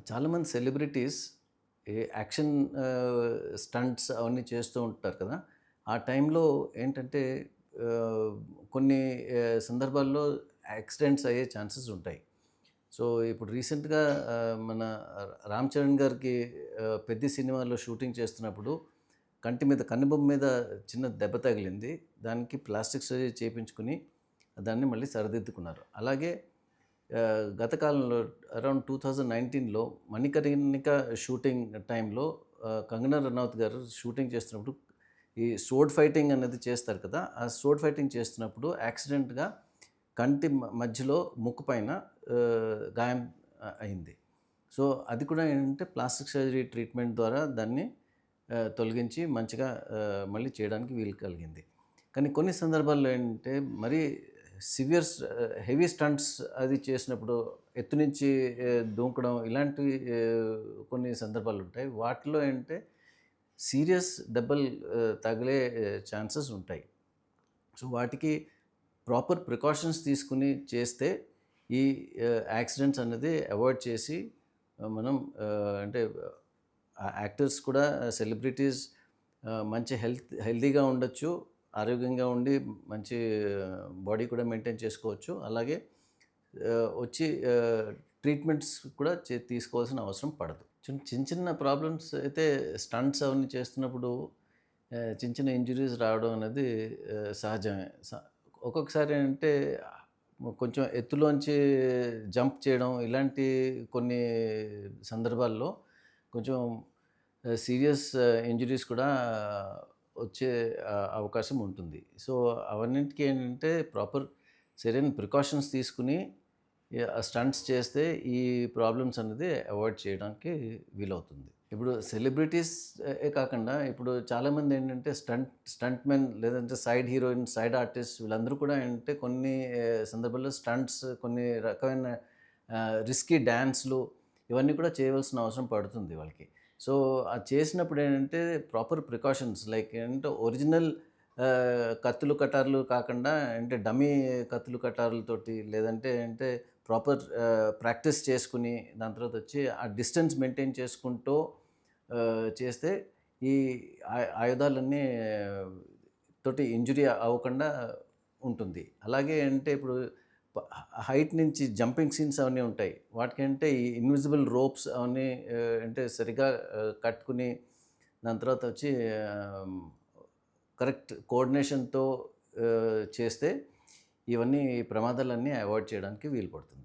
చాలామంది celebrities action stunts అవన్నీ చేస్తూ ఉంటారు కదా! ఆ టైంలో ఏంటంటే ఆహ్, కొన్ని సందర్భాల్లో యాక్సిడెంట్స్ అయ్యే ఛాన్సెస్ ఉంటాయి. సో, ఇప్పుడు రీసెంట్‌గా మన 'రామ్ చరణ్' గారికి 'పెద్ది' సినిమాలో షూటింగ్ చేస్తున్నప్పుడు కన్నుబొమ్మ మీద చిన్న దెబ్బ తగిలింది. దానికి ప్లాస్టిక్ సర్జరీ చేపించుకొని దాన్ని మళ్ళీ సరిదిద్దుకున్నారు. అలాగే గత కాలంలో అరౌండ్ 2019లో 'మణికర్ణిక' షూటింగ్ టైంలో కంగనా రనౌత్ గారు షూటింగ్ చేస్తున్నప్పుడు ఈ సోర్డ్ ఫైటింగ్ అనేది చేస్తారు కదా! ఆ సోర్డ్ ఫైటింగ్ చేస్తున్నప్పుడు యాక్సిడెంట్‌గా కంటి మధ్యలో ముక్కు పైన గాయం అయింది. సో, అది కూడా ఏంటంటే ప్లాస్టిక్ సర్జరీ ట్రీట్మెంట్ ద్వారా దాన్ని తొలగించి మంచిగా మళ్ళీ చేయడానికి వీలు కలిగింది. కానీ కొన్ని సందర్భాల్లో ఏంటంటే మరీ హెవీ స్టంట్స్ అది చేసినప్పుడు ఎత్తు నుంచి దూకడం ఇలాంటివి కొన్ని సందర్భాలుంటాయి. వాటిలో ఏంటంటే సీరియస్ దెబ్బలు తగిలే ఛాన్సెస్ ఉంటాయి. సో, వాటికి ప్రాపర్ ప్రికాషన్స్ తీసుకొని చేస్తే ఈ యాక్సిడెంట్స్ అనేది అవాయిడ్ చేసి మనం అంటే యాక్టర్స్ కూడా సెలబ్రిటీస్ మంచి హెల్తీగా ఉండొచ్చు. ఆరోగ్యంగా ఉండి మంచి బాడీ కూడా మెయింటైన్ చేసుకోవచ్చు. అలాగే వచ్చి ట్రీట్మెంట్స్ కూడా తీసుకోవాల్సిన అవసరం పడదు. చిన్న చిన్న ప్రాబ్లమ్స్ అయితే స్టంట్స్ అవన్నీ చేస్తున్నప్పుడు చిన్న చిన్న ఇంజ్యూరీస్ రావడం అనేది సహజమే. ఒక్కొక్కసారి ఏంటంటే కొంచెం ఎత్తులోంచి జంప్ చేయడం ఇలాంటి కొన్ని సందర్భాల్లో కొంచెం సీరియస్ ఇంజ్యూరీస్ కూడా వచ్చే అవకాశం ఉంటుంది. సో, అవన్నిటికి ఏంటంటే సరైన ప్రికాషన్స్ తీసుకొని స్టంట్స్ చేస్తే ఈ ప్రాబ్లమ్స్ అనేది అవాయిడ్ చేయడానికి వీలవుతుంది. ఇప్పుడు సెలబ్రిటీస్ కాకుండా ఇప్పుడు చాలామంది ఏంటంటే స్టంట్‌మెన్ లేదంటే సైడ్ హీరోయిన్, సైడ్ ఆర్టిస్ట్ వీళ్ళందరూ కూడా ఏంటంటే కొన్ని సందర్భాల్లో స్టంట్స్ కొన్ని రకమైన రిస్కీ డాన్స్‌లు ఇవన్నీ కూడా చేయవలసిన అవసరం పడుతుంది వాళ్ళకి. సో, అది చేసినప్పుడు ఏంటంటే ప్రాపర్ ప్రికాషన్స్ లైక్ ఏంటంటే ఒరిజినల్ కత్తులు, కటార్లు కాకుండా అంటే డమ్మీ కత్తులు, కటార్లతోటి లేదంటే అంటే ప్రాపర్ ప్రాక్టీస్ చేసుకొని దాని తర్వాత వచ్చి ఆ డిస్టెన్స్ మెయింటైన్ చేసుకుంటూ చేస్తే ఈ ఆయుధాలన్నీ తోటి ఇంజ్యూరీ అవ్వకుండా ఉంటుంది. అలాగే అంటే ఇప్పుడు ప హైట్ నుంచి జంపింగ్ సీన్స్ అవన్నీ ఉంటాయి. వాటికంటే ఈ ఇన్విజిబుల్ రోప్స్ అవన్నీ అంటే సరిగ్గా కట్టుకుని దాని తర్వాత వచ్చి కరెక్ట్ కోఆర్డినేషన్‌తో చేస్తే ఇవన్నీ ప్రమాదాలన్నీ అవాయిడ్ చేయడానికి వీలు పడుతుంది.